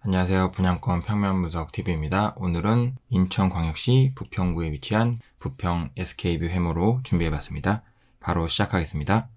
안녕하세요. 분양권 평면분석TV입니다. 오늘은 인천광역시 부평구에 위치한 부평 SK뷰 해머로 준비해봤습니다. 바로 시작하겠습니다.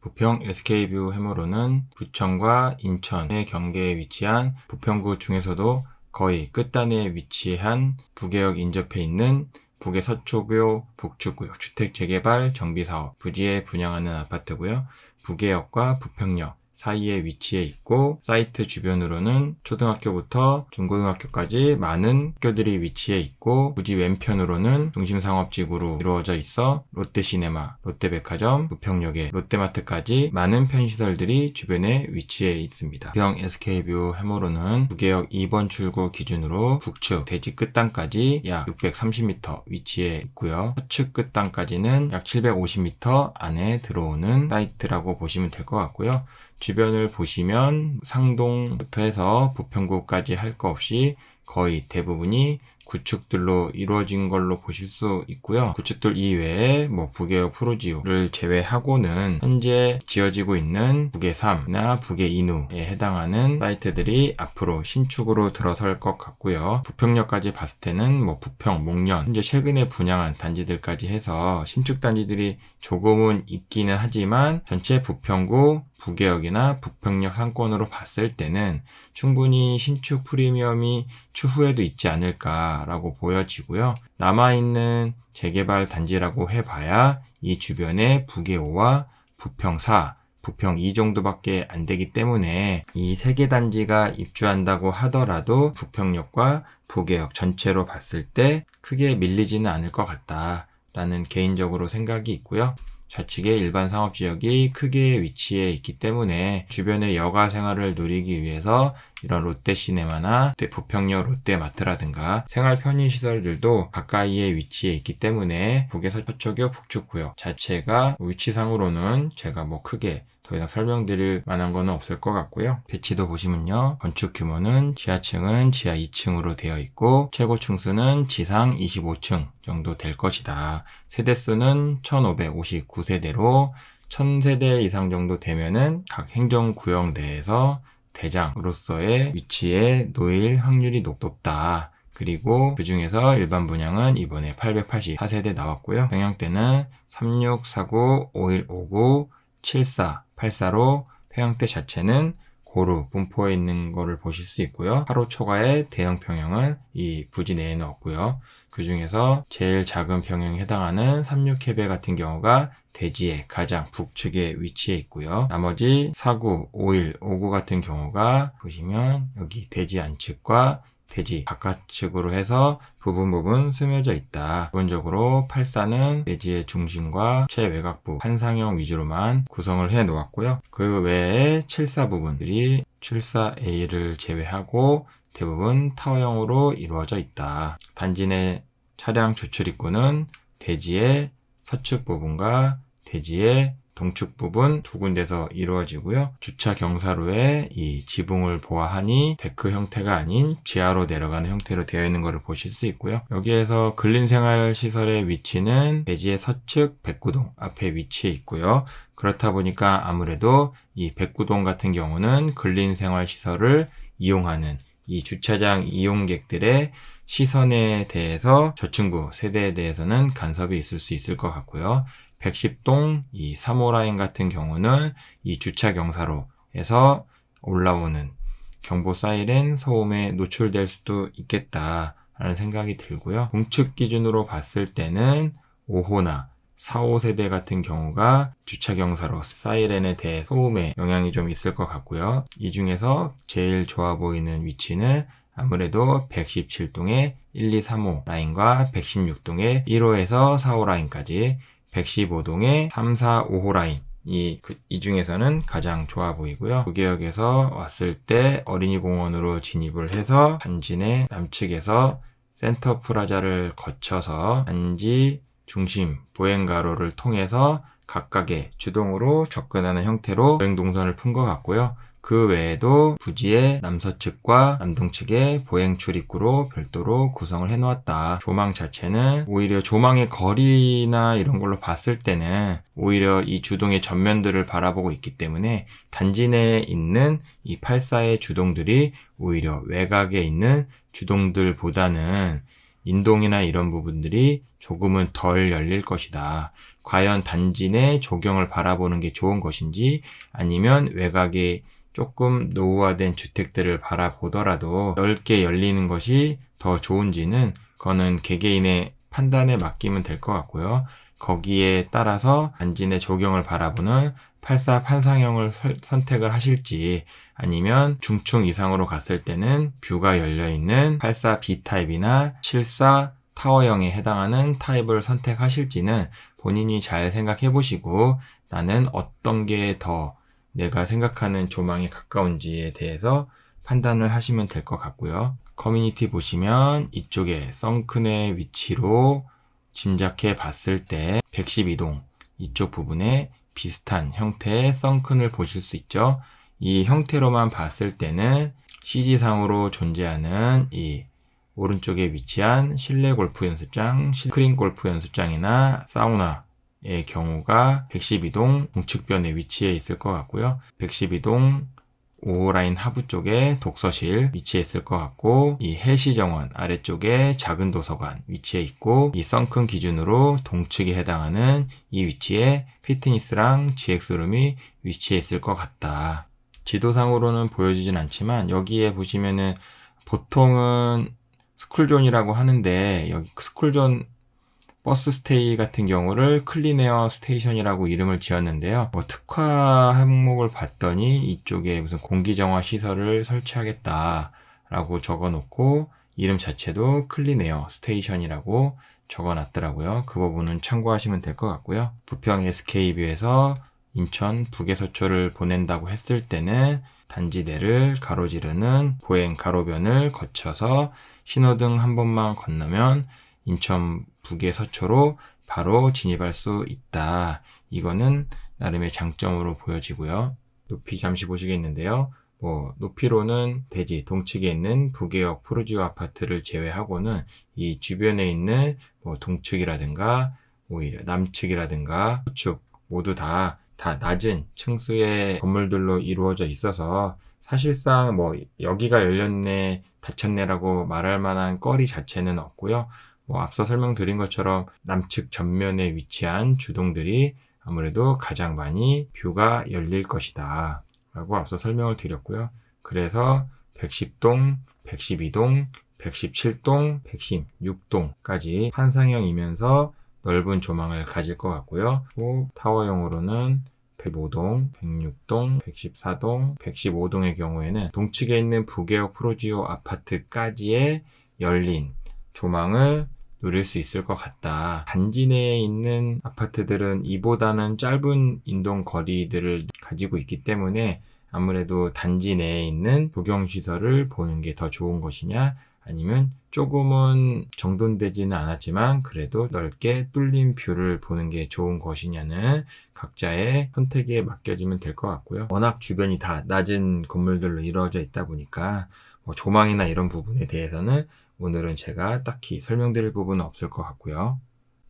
부평 SK뷰 해머로는 부천과 인천의 경계에 위치한 부평구 중에서도 거의 끝단에 위치한 부계역 인접해 있는 북의 서초구 북축구역 주택재개발 정비사업 부지에 분양하는 아파트고요. 부계역과 부평역 사이에 위치해 있고 사이트 주변으로는 초등학교부터 중고등학교까지 많은 학교들이 위치해 있고 부지 왼편으로는 중심상업지구로 이루어져 있어 롯데시네마, 롯데백화점, 부평역에 롯데마트까지 많은 편의시설들이 주변에 위치해 있습니다. 부평 SK뷰 해머로는 부계역 2번 출구 기준으로 북측 대지 끝단까지 약 630m 위치해 있고요. 서측 끝단까지는 약 750m 안에 들어오는 사이트라고 보시면 될 것 같고요. 주변을 보시면 상동부터 해서 부평구까지 할 거 없이 거의 대부분이 구축들로 이루어진 걸로 보실 수 있고요. 구축들 이외에 부계역 프로지오를 제외하고는 현재 지어지고 있는 부계 3나 부계 이누에 해당하는 사이트들이 앞으로 신축으로 들어설 것 같고요. 부평역까지 봤을 때는 부평, 목련, 현재 최근에 분양한 단지들까지 해서 신축 단지들이 조금은 있기는 하지만 전체 부평구 부계역이나 부평역 상권으로 봤을 때는 충분히 신축 프리미엄이 추후에도 있지 않을까라고 보여지고요. 남아있는 재개발 단지라고 해봐야 이 주변에 부계 5와 부평 4, 부평 2 정도밖에 안 되기 때문에 이 3개 단지가 입주한다고 하더라도 부평역과 부계역 전체로 봤을 때 크게 밀리지는 않을 것 같다라는 개인적으로 생각이 있고요. 좌측에 일반 상업지역이 크게 위치해 있기 때문에 주변의 여가 생활을 누리기 위해서 이런 롯데시네마나 부평역 롯데마트라든가 생활 편의시설들도 가까이에 위치해 있기 때문에 북에서 서초구 북축구역 자체가 위치상으로는 제가 크게 더 이상 설명드릴 만한 거는 없을 것 같고요. 배치도 보시면요. 건축 규모는 지하층은 지하 2층으로 되어 있고 최고 층수는 지상 25층 정도 될 것이다. 세대수는 1559세대로 1000세대 이상 정도 되면은 각 행정구역 내에서 대장으로서의 위치에 놓일 확률이 높다. 그리고 그 중에서 일반 분양은 이번에 884세대 나왔고요. 평양대는 3649, 5159, 74, 84로 평양대 자체는 고루 분포해 있는 거를 보실 수 있고요. 8호 초과의 대형 평형은 이 부지 내에는 없고요. 그 중에서 제일 작은 평형에 해당하는 36캐베 같은 경우가 대지의 가장 북측에 위치해 있고요. 나머지 49, 51, 59 같은 경우가 보시면 여기 대지 안측과 대지 바깥측으로 해서 부분 스며져 있다. 기본적으로 84는 대지의 중심과 최외곽부 한상형 위주로만 구성을 해 놓았고요. 그 외에 74 부분들이 74A를 제외하고 대부분 타워형으로 이루어져 있다. 단지 내 차량 주출 입구는 대지의 서측 부분과 대지의 동측 부분 두 군데서 이루어지고요. 주차 경사로에 이 지붕을 보아하니 데크 형태가 아닌 지하로 내려가는 형태로 되어 있는 것을 보실 수 있고요. 여기에서 근린생활시설의 위치는 대지의 서측 백구동 앞에 위치해 있고요. 그렇다 보니까 아무래도 이 백구동 같은 경우는 근린생활시설을 이용하는 이 주차장 이용객들의 시선에 대해서 저층부 세대에 대해서는 간섭이 있을 수 있을 것 같고요. 110동 이 3호 라인 같은 경우는 이 주차 경사로에서 올라오는 경보 사이렌 소음에 노출될 수도 있겠다라는 생각이 들고요. 동측 기준으로 봤을 때는 5호나 4호 세대 같은 경우가 주차 경사로 사이렌에 대해 소음에 영향이 좀 있을 것 같고요. 이 중에서 제일 좋아 보이는 위치는 아무래도 117동의 1, 2, 3호 라인과 116동의 1호에서 4호 라인까지 115동의 3, 4, 5호 라인 이 중에서는 가장 좋아 보이고요. 부계역에서 왔을 때 어린이공원으로 진입을 해서 단지 내 남측에서 센터 프라자를 거쳐서 단지 중심 보행가로를 통해서 각각의 주동으로 접근하는 형태로 보행 동선을 푼 것 같고요. 그 외에도 부지의 남서측과 남동측에 보행 출입구로 별도로 구성을 해놓았다. 조망 자체는 오히려 조망의 거리나 이런 걸로 봤을 때는 오히려 이 주동의 전면들을 바라보고 있기 때문에 단지 내에 있는 이 84의 주동들이 오히려 외곽에 있는 주동들보다는 인동이나 이런 부분들이 조금은 덜 열릴 것이다. 과연 단지 내 조경을 바라보는 게 좋은 것인지 아니면 외곽에 조금 노후화된 주택들을 바라보더라도 넓게 열리는 것이 더 좋은지는 그거는 개개인의 판단에 맡기면 될 것 같고요. 거기에 따라서 단지 내 조경을 바라보는 84 판상형을 선택을 하실지 아니면 중층 이상으로 갔을 때는 뷰가 열려있는 84 B타입이나 74 타워형에 해당하는 타입을 선택하실지는 본인이 잘 생각해 보시고 나는 어떤 게 더 내가 생각하는 조망에 가까운지에 대해서 판단을 하시면 될 것 같고요. 커뮤니티 보시면 이쪽에 썬큰의 위치로 짐작해 봤을 때 112동 이쪽 부분에 비슷한 형태의 썬큰을 보실 수 있죠. 이 형태로만 봤을 때는 CG상으로 존재하는 이 오른쪽에 위치한 실내 골프 연습장, 스크린 골프 연습장이나 사우나의 경우가 112동 동측변에 위치해 있을 것 같고요. 112동 5호 라인 하부 쪽에 독서실 위치해 있을 것 같고 이 해시정원 아래쪽에 작은 도서관 위치해 있고 이 썬큰 기준으로 동측에 해당하는 이 위치에 피트니스랑 GX룸이 위치해 있을 것 같다. 지도상으로는 보여지진 않지만 여기에 보시면은 보통은 스쿨존이라고 하는데 여기 스쿨존 버스 스테이 같은 경우를 클린에어 스테이션이라고 이름을 지었는데요. 특화 항목을 봤더니 이쪽에 무슨 공기정화 시설을 설치하겠다라고 적어놓고 이름 자체도 클린에어 스테이션이라고 적어놨더라고요. 그 부분은 참고하시면 될 것 같고요. 부평 SK뷰에서 인천 북에서초를 보낸다고 했을 때는 단지 내를 가로지르는 보행 가로변을 거쳐서 신호등 한 번만 건너면 인천 북의 서초로 바로 진입할 수 있다. 이거는 나름의 장점으로 보여지고요. 높이 잠시 보시겠는데요. 높이로는 대지 동측에 있는 북해역 푸르지오 아파트를 제외하고는 이 주변에 있는 동측이라든가 오히려 남측이라든가 서측 모두 다 낮은 층수의 건물들로 이루어져 있어서 사실상 여기가 열렸네 닫혔네라고 말할 만한 거리 자체는 없고요. 앞서 설명드린 것처럼 남측 전면에 위치한 주동들이 아무래도 가장 많이 뷰가 열릴 것이다 라고 앞서 설명을 드렸고요. 그래서 110동, 112동, 117동, 116동까지 판상형이면서 넓은 조망을 가질 것 같고요. 타워형으로는 105동, 106동, 114동, 115동의 경우에는 동측에 있는 북해역 푸르지오 아파트까지의 열린 조망을 누릴 수 있을 것 같다. 단지 내에 있는 아파트들은 이보다는 짧은 인동 거리들을 가지고 있기 때문에 아무래도 단지 내에 있는 조경시설을 보는 게 더 좋은 것이냐 아니면 조금은 정돈되지는 않았지만 그래도 넓게 뚫린 뷰를 보는 게 좋은 것이냐는 각자의 선택에 맡겨지면 될 것 같고요. 워낙 주변이 다 낮은 건물들로 이루어져 있다 보니까 조망이나 이런 부분에 대해서는 오늘은 제가 딱히 설명드릴 부분은 없을 것 같고요.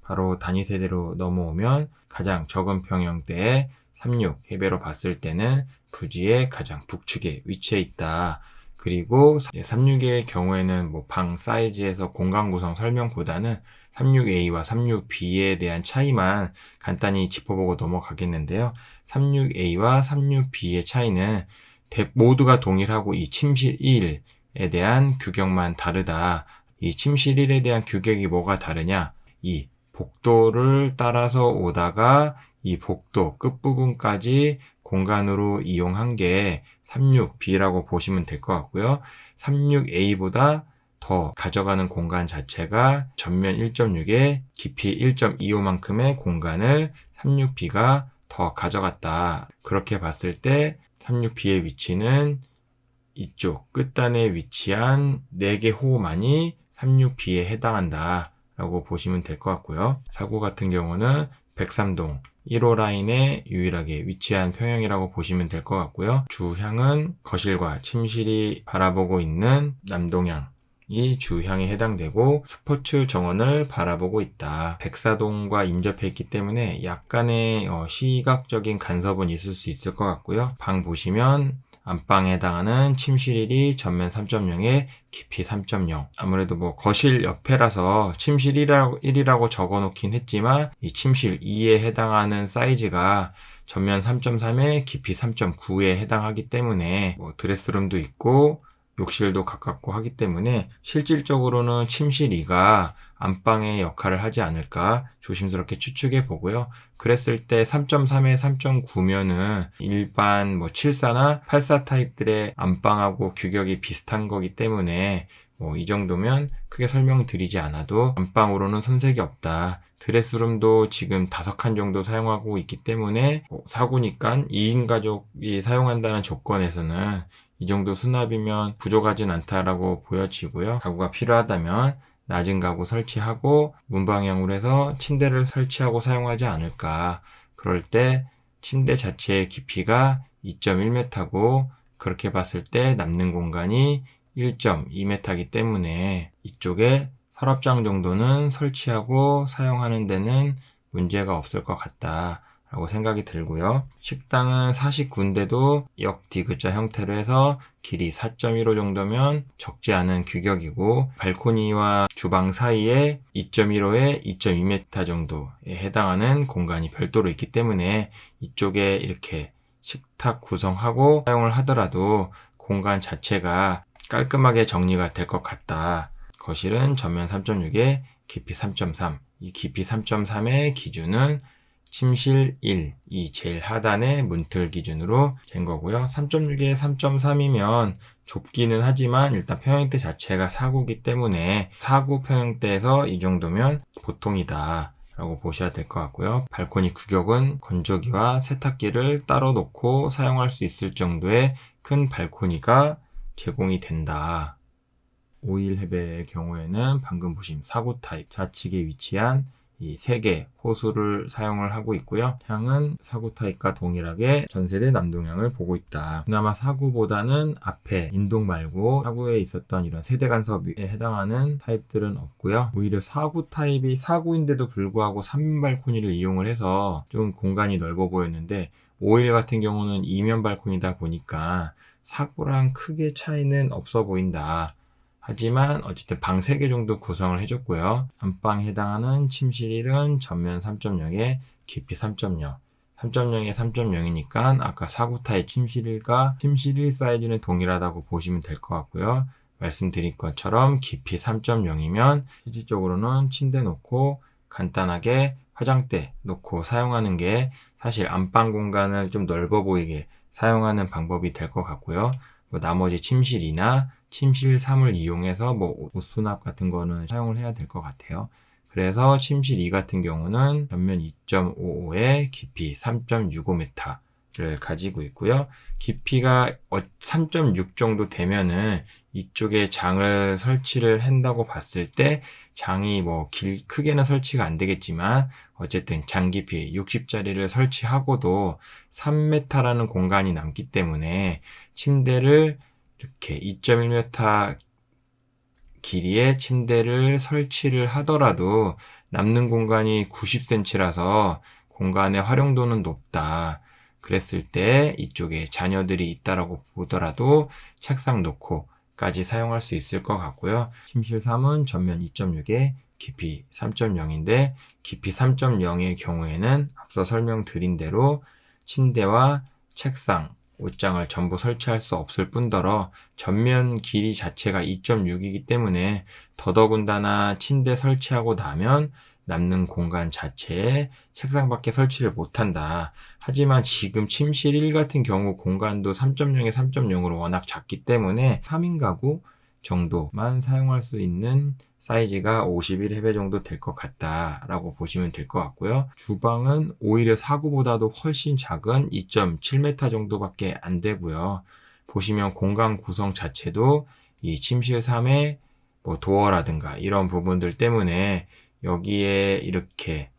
바로 단위 세대로 넘어오면 가장 적은 평형대의 36 해배로 봤을 때는 부지의 가장 북측에 위치해 있다. 그리고 36의 경우에는 방 사이즈에서 공간 구성 설명보다는 36A와 36B에 대한 차이만 간단히 짚어보고 넘어가겠는데요. 36A와 36B의 차이는 모두가 동일하고 이 침실 1에 대한 규격만 다르다. 이 침실 1에 대한 규격이 뭐가 다르냐? 이 복도를 따라서 오다가 이 복도 끝부분까지 공간으로 이용한 게 36B라고 보시면 될 것 같고요. 36A보다 더 가져가는 공간 자체가 전면 1.6에 깊이 1.25만큼의 공간을 36B가 더 가져갔다. 그렇게 봤을 때 36B의 위치는 이쪽 끝단에 위치한 4개 호만이 36B에 해당한다 라고 보시면 될 것 같고요. 사고 같은 경우는 103동 1호 라인에 유일하게 위치한 평형이라고 보시면 될 것 같고요. 주향은 거실과 침실이 바라보고 있는 남동향, 이 주향에 해당되고 스포츠 정원을 바라보고 있다. 백사동과 인접해 있기 때문에 약간의 시각적인 간섭은 있을 수 있을 것 같고요. 방 보시면 안방에 해당하는 침실 1이 전면 3.0에 깊이 3.0. 아무래도 거실 옆에라서 침실 1이라고 적어 놓긴 했지만 이 침실 2에 해당하는 사이즈가 전면 3.3에 깊이 3.9에 해당하기 때문에 드레스룸도 있고 욕실도 가깝고 하기 때문에 실질적으로는 침실 2가 안방의 역할을 하지 않을까 조심스럽게 추측해 보고요. 그랬을 때 3.3에 3.9면은 일반 74나 84 타입들의 안방하고 규격이 비슷한 거기 때문에 이 정도면 크게 설명드리지 않아도 안방으로는 손색이 없다. 드레스룸도 지금 5칸 정도 사용하고 있기 때문에 사구니까 2인 가족이 사용한다는 조건에서는 이 정도 수납이면 부족하진 않다라고 보여지고요. 가구가 필요하다면 낮은 가구 설치하고 문방향으로 해서 침대를 설치하고 사용하지 않을까. 그럴 때 침대 자체의 깊이가 2.1m고 그렇게 봤을 때 남는 공간이 1.2m이기 때문에 이쪽에 서랍장 정도는 설치하고 사용하는 데는 문제가 없을 것 같다 라고 생각이 들고요. 식당은 49인데도 역디귿자 형태로 해서 길이 4.15 정도면 적지 않은 규격이고 발코니와 주방 사이에 2.15에 2.2m 정도에 해당하는 공간이 별도로 있기 때문에 이쪽에 이렇게 식탁 구성하고 사용을 하더라도 공간 자체가 깔끔하게 정리가 될 것 같다. 거실은 전면 3.6에 깊이 3.3. 이 깊이 3.3의 기준은 침실 1, 이 제일 하단의 문틀 기준으로 잰 거고요. 3.6에 3.3이면 좁기는 하지만 일단 평형대 자체가 4구기 때문에 4구 평형대에서 이 정도면 보통이다 라고 보셔야 될 것 같고요. 발코니 규격은 건조기와 세탁기를 따로 놓고 사용할 수 있을 정도의 큰 발코니가 제공이 된다. 5일 경우에는 방금 보신 4구 타입 좌측에 위치한 이 3개 호수를 사용을 하고 있고요. 향은 4구 타입과 동일하게 전세대 남동향을 보고 있다. 그나마 4구보다는 앞에 인동 말고 4구에 있었던 이런 세대 간섭에 해당하는 타입들은 없고요. 오히려 4구 타입이 4구인데도 불구하고 3면 발코니를 이용을 해서 좀 공간이 넓어 보였는데 5일 같은 경우는 2면 발코니다 보니까 4구랑 크게 차이는 없어 보인다. 하지만 어쨌든 방 3개 정도 구성을 해줬고요. 안방에 해당하는 침실 1은 전면 3.0에 깊이 3.0. 3.0에 3.0이니까 아까 4구 타입 침실 1과 침실 1 사이즈는 동일하다고 보시면 될 것 같고요. 말씀드린 것처럼 깊이 3.0이면 실질적으로는 침대 놓고 간단하게 화장대 놓고 사용하는 게 사실 안방 공간을 좀 넓어 보이게 사용하는 방법이 될 것 같고요. 나머지 침실이나 침실 3을 이용해서 옷 수납 같은 거는 사용을 해야 될 것 같아요. 그래서 침실 2 같은 경우는 전면 2.55에 깊이 3.65m를 가지고 있고요. 깊이가 3.6 정도 되면은 이쪽에 장을 설치를 한다고 봤을 때 장이 크게는 설치가 안 되겠지만 어쨌든 장 깊이 60짜리를 설치하고도 3m라는 공간이 남기 때문에 침대를 이렇게 2.1m 길이의 침대를 설치를 하더라도 남는 공간이 90cm라서 공간의 활용도는 높다. 그랬을 때 이쪽에 자녀들이 있다라고 보더라도 책상 놓고까지 사용할 수 있을 것 같고요. 침실 3은 전면 2.6에 깊이 3.0인데 깊이 3.0의 경우에는 앞서 설명드린 대로 침대와 책상, 옷장을 전부 설치할 수 없을 뿐더러 전면 길이 자체가 2.6이기 때문에 더더군다나 침대 설치하고 나면 남는 공간 자체에 책상밖에 설치를 못한다. 하지만 지금 침실 1 같은 경우 공간도 3.0에 3.0으로 워낙 작기 때문에 3인 가구 정도만 사용할 수 있는 사이즈가 51해배 정도 될 것 같다라고 보시면 될 것 같고요. 주방은 오히려 4구보다도 훨씬 작은 2.7m 정도밖에 안 되고요. 보시면 공간 구성 자체도 이 침실 3의 도어라든가 이런 부분들 때문에 여기에 이렇게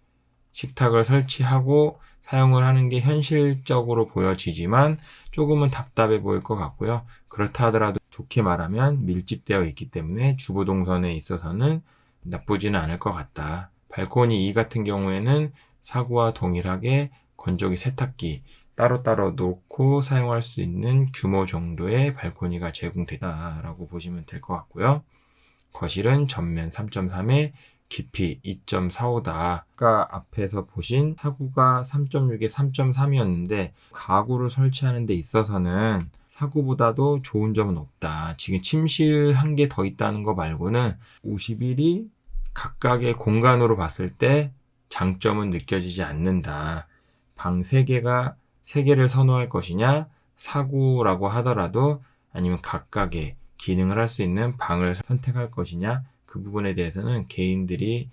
식탁을 설치하고 사용을 하는 게 현실적으로 보여지지만 조금은 답답해 보일 것 같고요. 그렇다 하더라도 좋게 말하면 밀집되어 있기 때문에 주거 동선에 있어서는 나쁘지는 않을 것 같다. 발코니 2 같은 경우에는 사구와 동일하게 건조기, 세탁기 따로따로 놓고 사용할 수 있는 규모 정도의 발코니가 제공됐다라고 보시면 될 것 같고요. 거실은 전면 3.3에 깊이 2.45다. 아까 앞에서 보신 사구가 3.6에 3.3이었는데 가구를 설치하는 데 있어서는 사구보다도 좋은 점은 없다. 지금 침실 한 개 더 있다는 거 말고는 51이 각각의 공간으로 봤을 때 장점은 느껴지지 않는다. 방 3개를 선호할 것이냐, 사구라고 하더라도 아니면 각각의 기능을 할 수 있는 방을 선택할 것이냐, 그 부분에 대해서는 개인들이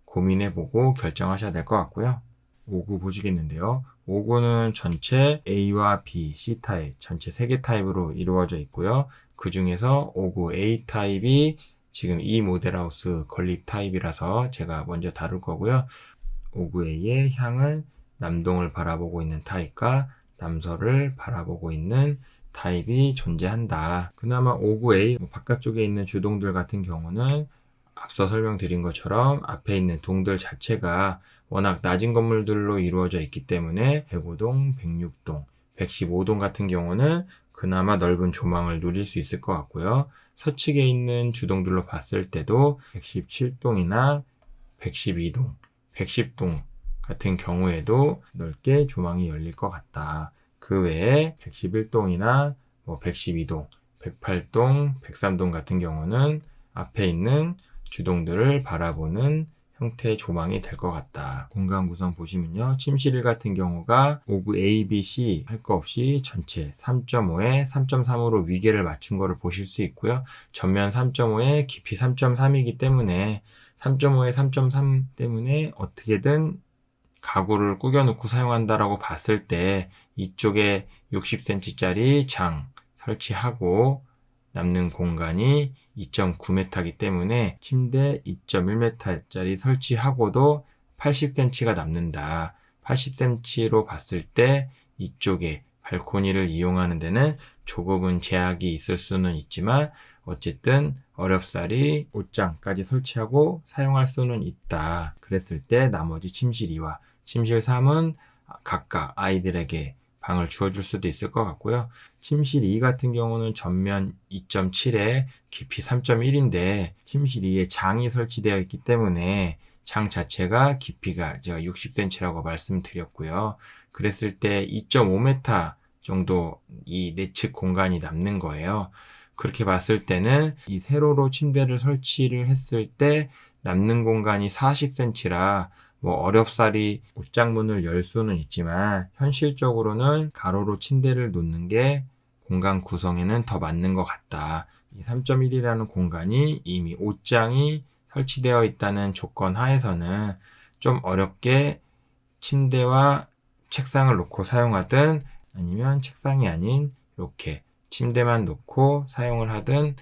고민해보고 결정하셔야 될 것 같고요. 5구 보시겠는데요. 5구는 전체 A와 B, C 타입, 전체 3개 타입으로 이루어져 있고요. 그 중에서 5구 A 타입이 지금 이 모델하우스 건립 타입이라서 제가 먼저 다룰 거고요. 5구A의 향은 남동을 바라보고 있는 타입과 남서를 바라보고 있는 타입이 존재한다. 그나마 5구A 바깥쪽에 있는 주동들 같은 경우는 앞서 설명드린 것처럼 앞에 있는 동들 자체가 워낙 낮은 건물들로 이루어져 있기 때문에 105동, 106동, 115동 같은 경우는 그나마 넓은 조망을 누릴 수 있을 것 같고요. 서측에 있는 주동들로 봤을 때도 117동이나 112동, 110동 같은 경우에도 넓게 조망이 열릴 것 같다. 그 외에 111동이나 112동, 108동, 103동 같은 경우는 앞에 있는 주동들을 바라보는 형태의 조망이 될 것 같다. 공간 구성 보시면요. 침실 1 같은 경우가 5구 A, B, C 할 거 없이 전체 3.5에 3.3으로 위계를 맞춘 거를 보실 수 있고요. 전면 3.5에 깊이 3.3이기 때문에 3.5에 3.3 때문에 어떻게든 가구를 꾸겨놓고 사용한다라고 봤을 때 이쪽에 60cm짜리 장 설치하고 남는 공간이 2.9m이기 때문에 침대 2.1m짜리 설치하고도 80cm가 남는다. 80cm로 봤을 때 이쪽에 발코니를 이용하는 데는 조금은 제약이 있을 수는 있지만 어쨌든 어렵사리 옷장까지 설치하고 사용할 수는 있다. 그랬을 때 나머지 침실 2와 침실 3은 각각 아이들에게 방을 주어줄 수도 있을 것 같고요. 침실 2 같은 경우는 전면 2.7에 깊이 3.1인데 침실 2에 장이 설치되어 있기 때문에 장 자체가 깊이가 제가 60cm라고 말씀드렸고요. 그랬을 때 2.5m 정도 이 내측 공간이 남는 거예요. 그렇게 봤을 때는 이 세로로 침대를 설치를 했을 때 남는 공간이 40cm라 어렵사리 옷장문을 열 수는 있지만 현실적으로는 가로로 침대를 놓는 게 공간 구성에는 더 맞는 것 같다. 이 3.1이라는 공간이 이미 옷장이 설치되어 있다는 조건 하에서는 좀 어렵게 침대와 책상을 놓고 사용하든 아니면 책상이 아닌 이렇게 침대만 놓고 사용을 하든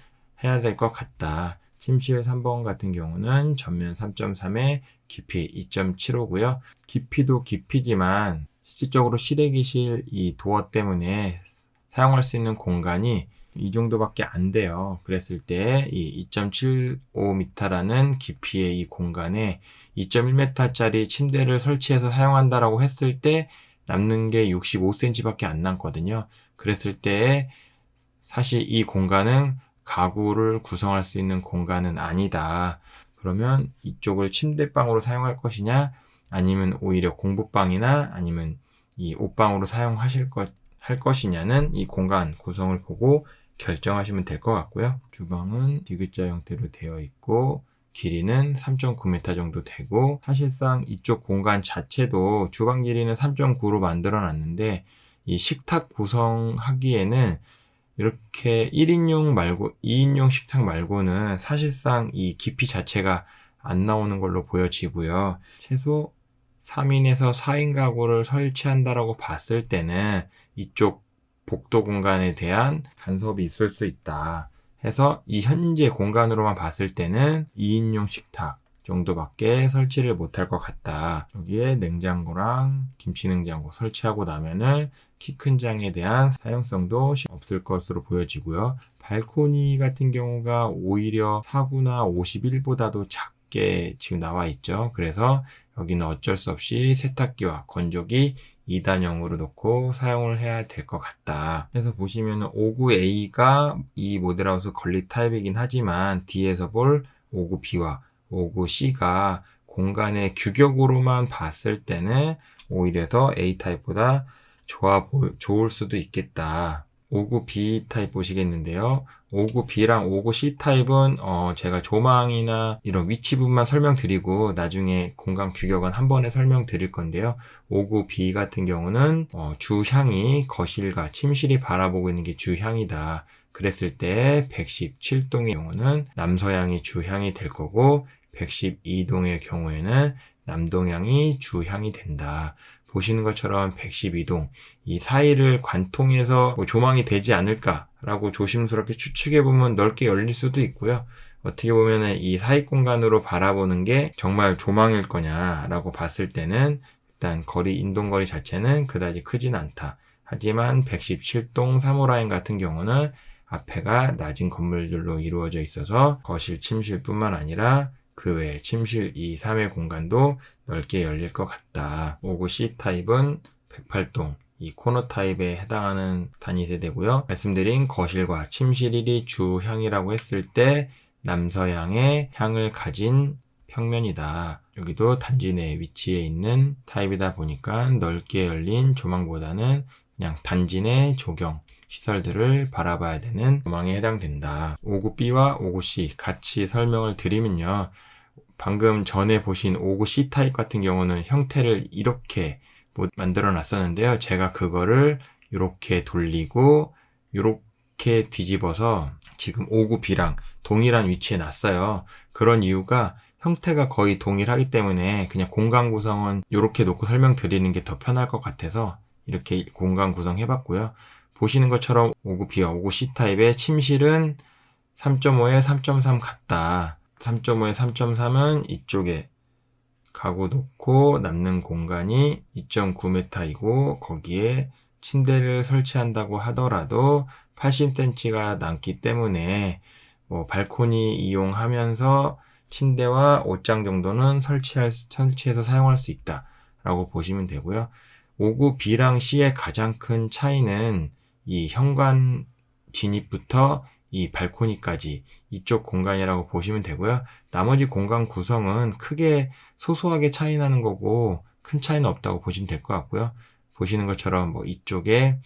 해야 될 것 같다. 침실 3번 같은 경우는 전면 3.3에 깊이 2.75고요. 깊이도 깊이지만 실질적으로 실외기실 이 도어 때문에 사용할 수 있는 공간이 이 정도밖에 안 돼요. 그랬을 때 이 2.75m라는 깊이의 이 공간에 2.1m짜리 침대를 설치해서 사용한다라고 했을 때 남는 게 65cm밖에 안 남거든요. 그랬을 때 사실 이 공간은 가구를 구성할 수 있는 공간은 아니다. 그러면 이쪽을 침대방으로 사용할 것이냐 아니면 오히려 공부방이나 아니면 이 옷방으로 사용하실 할 것이냐는 이 공간 구성을 보고 결정하시면 될 것 같고요. 주방은 디귿자 형태로 되어 있고 길이는 3.9m 정도 되고 사실상 이쪽 공간 자체도 주방 길이는 3.9로 만들어 놨는데 이 식탁 구성하기에는 이렇게 1인용 말고 2인용 식탁 말고는 사실상 이 깊이 자체가 안 나오는 걸로 보여지고요. 최소 3인에서 4인 가구를 설치한다라고 봤을 때는 이쪽 복도 공간에 대한 간섭이 있을 수 있다. 해서 이 현재 공간으로만 봤을 때는 2인용 식탁 정도밖에 설치를 못할 것 같다. 여기에 냉장고랑 김치냉장고 설치하고 나면은 키 큰 장에 대한 사용성도 없을 것으로 보여지고요. 발코니 같은 경우가 오히려 4구나 51보다도 작게 지금 나와 있죠. 그래서 여기는 어쩔 수 없이 세탁기와 건조기 2단형으로 놓고 사용을 해야 될 것 같다. 그래서 보시면 59A가 이 모델하우스 건립 타입이긴 하지만 뒤에서 볼 59B와 59C가 공간의 규격으로만 봤을 때는 오히려 더 A 타입보다 좋을 수도 있겠다. 59B 타입 보시겠는데요. 59B랑 59C 타입은 제가 조망이나 이런 위치 부분만 설명드리고 나중에 공간 규격은 한 번에 설명드릴 건데요. 59B 같은 경우는 주향이 거실과 침실이 바라보고 있는 게 주향이다. 그랬을 때 117동의 경우는 남서향이 주향이 될 거고 112동의 경우에는 남동향이 주향이 된다. 보시는 것처럼 112동 이 사이를 관통해서 조망이 되지 않을까라고 조심스럽게 추측해보면 넓게 열릴 수도 있고요. 어떻게 보면 이 사이 공간으로 바라보는 게 정말 조망일 거냐라고 봤을 때는 일단 인동거리 자체는 그다지 크진 않다. 하지만 117동 3호 라인 같은 경우는 앞에가 낮은 건물들로 이루어져 있어서 거실, 침실뿐만 아니라 그 외에 침실 2, 3의 공간도 넓게 열릴 것 같다. 59C 타입은 108동, 이 코너 타입에 해당하는 단위 세대고요. 말씀드린 거실과 침실 1이 주향이라고 했을 때 남서향의 향을 가진 평면이다. 여기도 단지 내 위치에 있는 타입이다 보니까 넓게 열린 조망보다는 그냥 단지 내 조경, 시설들을 바라봐야 되는 조망에 해당된다. 59B와 59C 같이 설명을 드리면요. 방금 전에 보신 59C 타입 같은 경우는 형태를 이렇게 만들어 놨었는데요. 제가 그거를 이렇게 돌리고 이렇게 뒤집어서 지금 59B랑 동일한 위치에 놨어요. 그런 이유가 형태가 거의 동일하기 때문에 그냥 공간 구성은 이렇게 놓고 설명드리는 게 더 편할 것 같아서 이렇게 공간 구성해봤고요. 보시는 것처럼 59B와 59C 타입의 침실은 3.5에 3.3 같다. 3.5에 3.3은 이쪽에 가구 놓고 남는 공간이 2.9m이고 거기에 침대를 설치한다고 하더라도 80cm가 남기 때문에 발코니 이용하면서 침대와 옷장 정도는 설치해서 사용할 수 있다라고 보시면 되고요. 59B랑 C의 가장 큰 차이는 이 현관 진입부터 이 발코니까지 이쪽 공간이라고 보시면 되고요. 나머지 공간 구성은 크게 소소하게 차이 나는 거고 큰 차이는 없다고 보시면 될 것 같고요. 보시는 것처럼 이쪽에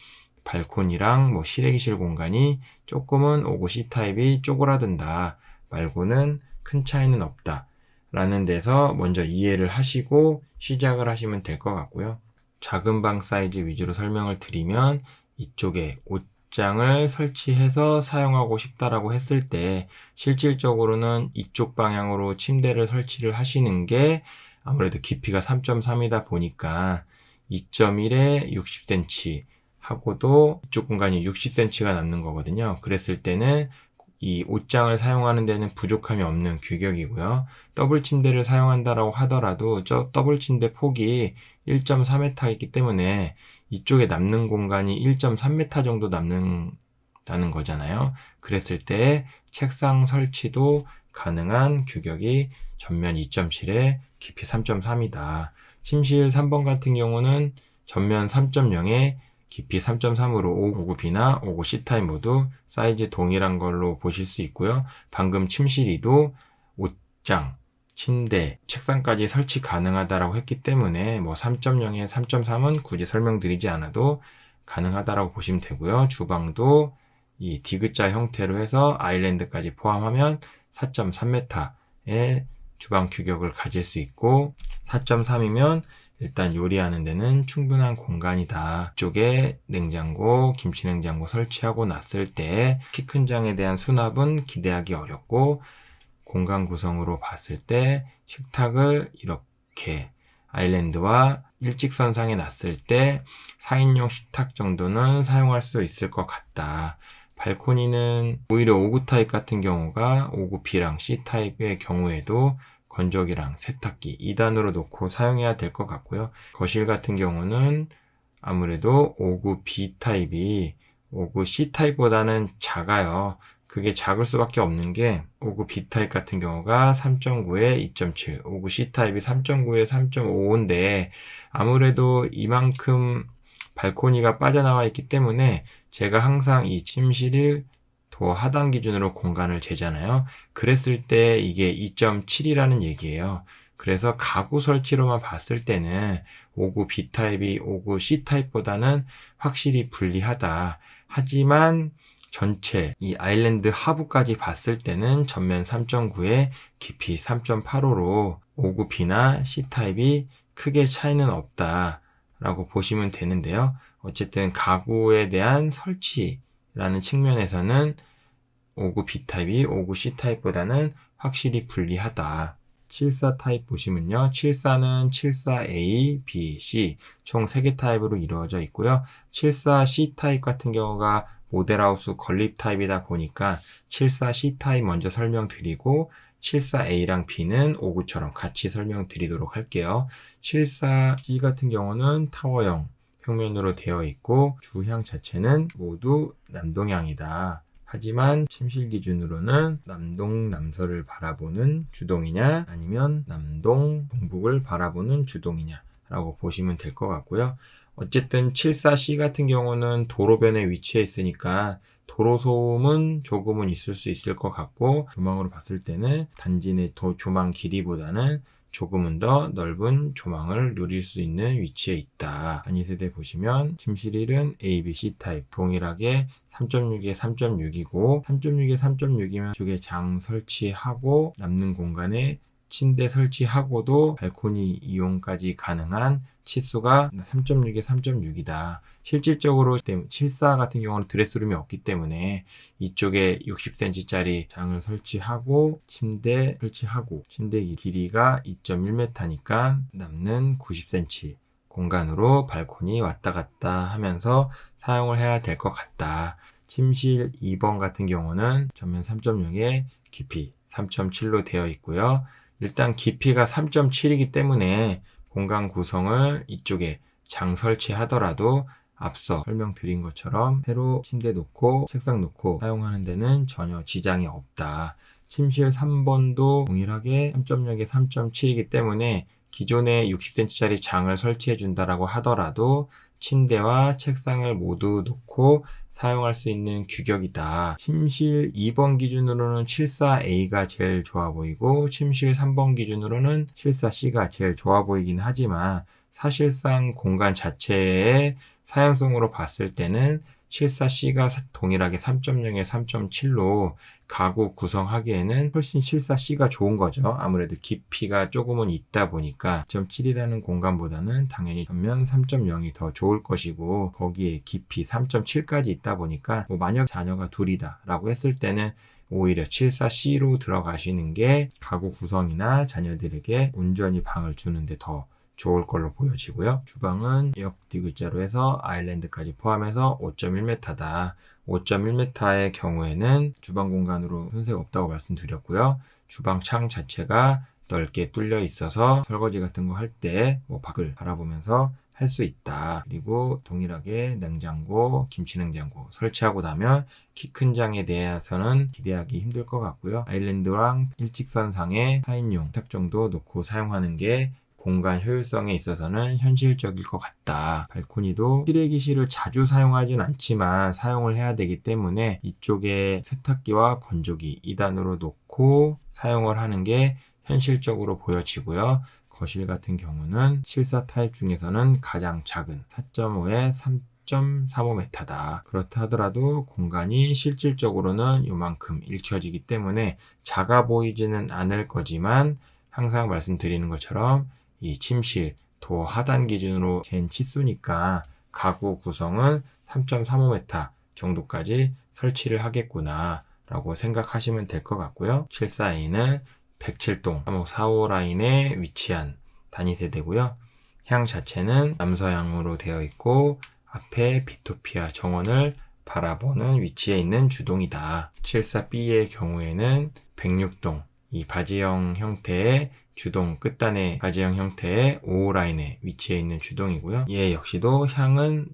발코니랑 실외기실 공간이 조금은 59C 타입이 쪼그라든다 말고는 큰 차이는 없다 라는 데서 먼저 이해를 하시고 시작을 하시면 될 것 같고요. 작은 방 사이즈 위주로 설명을 드리면 이쪽에 옷장을 설치해서 사용하고 싶다라고 했을 때 실질적으로는 이쪽 방향으로 침대를 설치를 하시는 게 아무래도 깊이가 3.3이다 보니까 2.1에 60cm 하고도 이쪽 공간이 60cm가 남는 거거든요. 그랬을 때는 이 옷장을 사용하는 데는 부족함이 없는 규격이고요. 더블 침대를 사용한다라고 하더라도 저 더블 침대 폭이 1.4m이기 때문에 이쪽에 남는 공간이 1.3m 정도 남는다는 거잖아요. 그랬을 때 책상 설치도 가능한 규격이 전면 2.7에 깊이 3.3이다. 침실 3번 같은 경우는 전면 3.0에 깊이 3.3으로 59B나 59C 타입 모두 사이즈 동일한 걸로 보실 수 있고요. 방금 침실 2도 옷장, 침대, 책상까지 설치 가능하다라고 했기 때문에 3.0에 3.3은 굳이 설명드리지 않아도 가능하다라고 보시면 되고요. 주방도 이 디귿자 형태로 해서 아일랜드까지 포함하면 4.3m의 주방 규격을 가질 수 있고 4.3이면 일단 요리하는 데는 충분한 공간이다. 이쪽에 냉장고, 김치냉장고 설치하고 났을 때 키 큰 장에 대한 수납은 기대하기 어렵고 공간 구성으로 봤을 때 식탁을 이렇게 아일랜드와 일직선상에 놨을 때 4인용 식탁 정도는 사용할 수 있을 것 같다. 발코니는 오히려 59 타입 같은 경우가 59B랑 C 타입의 경우에도 건조기랑 세탁기 2단으로 놓고 사용해야 될 것 같고요. 거실 같은 경우는 아무래도 5구 B 타입이 5구 C 타입보다는 작아요. 그게 작을 수밖에 없는 게 5구 B 타입 같은 경우가 3.9에 2.7, 5구 C 타입이 3.9에 3.55인데 아무래도 이만큼 발코니가 빠져나와 있기 때문에 제가 항상 이 침실을 도 하단 기준으로 공간을 재잖아요. 그랬을 때 이게 2.7이라는 얘기예요. 그래서 가구 설치로만 봤을 때는 5구 B 타입이 5구 C 타입보다는 확실히 불리하다. 하지만 전체 이 아일랜드 하부까지 봤을 때는 전면 3.9에 깊이 3.85로 5구 B나 C 타입이 크게 차이는 없다라고 보시면 되는데요. 어쨌든 가구에 대한 설치라는 측면에서는 5구 B 타입이 5구 C 타입보다는 확실히 불리하다. 74 타입 보시면요. 74는 74A, B, C 총 3개 타입으로 이루어져 있고요. 74C 타입 같은 경우가 모델하우스 건립 타입이다 보니까 74C 타입 먼저 설명드리고 74A랑 B는 5구처럼 같이 설명드리도록 할게요. 74C 같은 경우는 타워형 평면으로 되어 있고 주향 자체는 모두 남동향이다. 하지만 침실 기준으로는 남동 남서를 바라보는 주동이냐 아니면 남동 동북을 바라보는 주동이냐 라고 보시면 될 것 같고요. 어쨌든 74C 같은 경우는 도로변에 위치해 있으니까 도로 소음은 조금은 있을 수 있을 것 같고 조망으로 봤을 때는 단지 내 조망 길이보다는 조금은 더 넓은 조망을 누릴 수 있는 위치에 있다. 단위 세대 보시면 침실 1은 A, B, C 타입 동일하게 3.6에 3.6이고 3.6에 3.6이면 쪽에 장 설치하고 남는 공간에 침대 설치하고도 발코니 이용까지 가능한 치수가 3.6에 3.6이다. 실질적으로 74 같은 경우는 드레스룸이 없기 때문에 이쪽에 60cm짜리 장을 설치하고 침대 설치하고 침대 길이가 2.1m니까 남는 90cm 공간으로 발코니 왔다 갔다 하면서 사용을 해야 될 것 같다. 침실 2번 같은 경우는 전면 3.0에 깊이 3.7로 되어 있고요. 일단 깊이가 3.7이기 때문에 공간 구성을 이쪽에 장 설치하더라도 앞서 설명드린 것처럼 새로 침대 놓고 책상 놓고 사용하는 데는 전혀 지장이 없다. 침실 3번도 동일하게 3.0에 3.7이기 때문에 기존에 60cm짜리 장을 설치해 준다라고 하더라도 침대와 책상을 모두 놓고 사용할 수 있는 규격이다. 침실 2번 기준으로는 74A가 제일 좋아 보이고 침실 3번 기준으로는 74C가 제일 좋아 보이긴 하지만 사실상 공간 자체의 사용성으로 봤을 때는 74C가 동일하게 3.0에 3.7로 가구 구성하기에는 훨씬 74C가 좋은 거죠. 아무래도 깊이가 조금은 있다 보니까 2.7이라는 공간보다는 당연히 전면 3.0이 더 좋을 것이고 거기에 깊이 3.7까지 있다 보니까 만약 자녀가 둘이다 라고 했을 때는 오히려 74C로 들어가시는 게 가구 구성이나 자녀들에게 온전히 방을 주는데 더 좋을 걸로 보여지고요. 주방은 역 디귿자로 해서 아일랜드까지 포함해서 5.1m다. 5.1m의 경우에는 주방 공간으로 손색 없다고 말씀드렸고요. 주방 창 자체가 넓게 뚫려 있어서 설거지 같은 거 할 때 밖을 바라보면서 할 수 있다. 그리고 동일하게 냉장고, 김치냉장고 설치하고 나면 키 큰 장에 대해서는 기대하기 힘들 것 같고요. 아일랜드랑 일직선상에 4인용 세탁 정도 놓고 사용하는 게 공간 효율성에 있어서는 현실적일 것 같다. 발코니도 실외기실을 자주 사용하진 않지만 사용을 해야 되기 때문에 이쪽에 세탁기와 건조기 2단으로 놓고 사용을 하는 게 현실적으로 보여지고요. 거실 같은 경우는 74 타입 중에서는 가장 작은 4.5에 3.35m다. 그렇다 하더라도 공간이 실질적으로는 요만큼 읽혀지기 때문에 작아 보이지는 않을 거지만 항상 말씀드리는 것처럼 이 침실 도 하단 기준으로 잰 치수니까 가구 구성은 3.35m 정도까지 설치를 하겠구나 라고 생각하시면 될 것 같고요. 74A는 107동 3545 라인에 위치한 단위 세대고요. 향 자체는 남서향으로 되어 있고 앞에 비토피아 정원을 바라보는 위치에 있는 주동이다. 74B의 경우에는 106동 이 바지형 형태의 주동, 끝단의 바지형 형태의 5호 라인에 위치해 있는 주동이고요. 얘 역시도 향은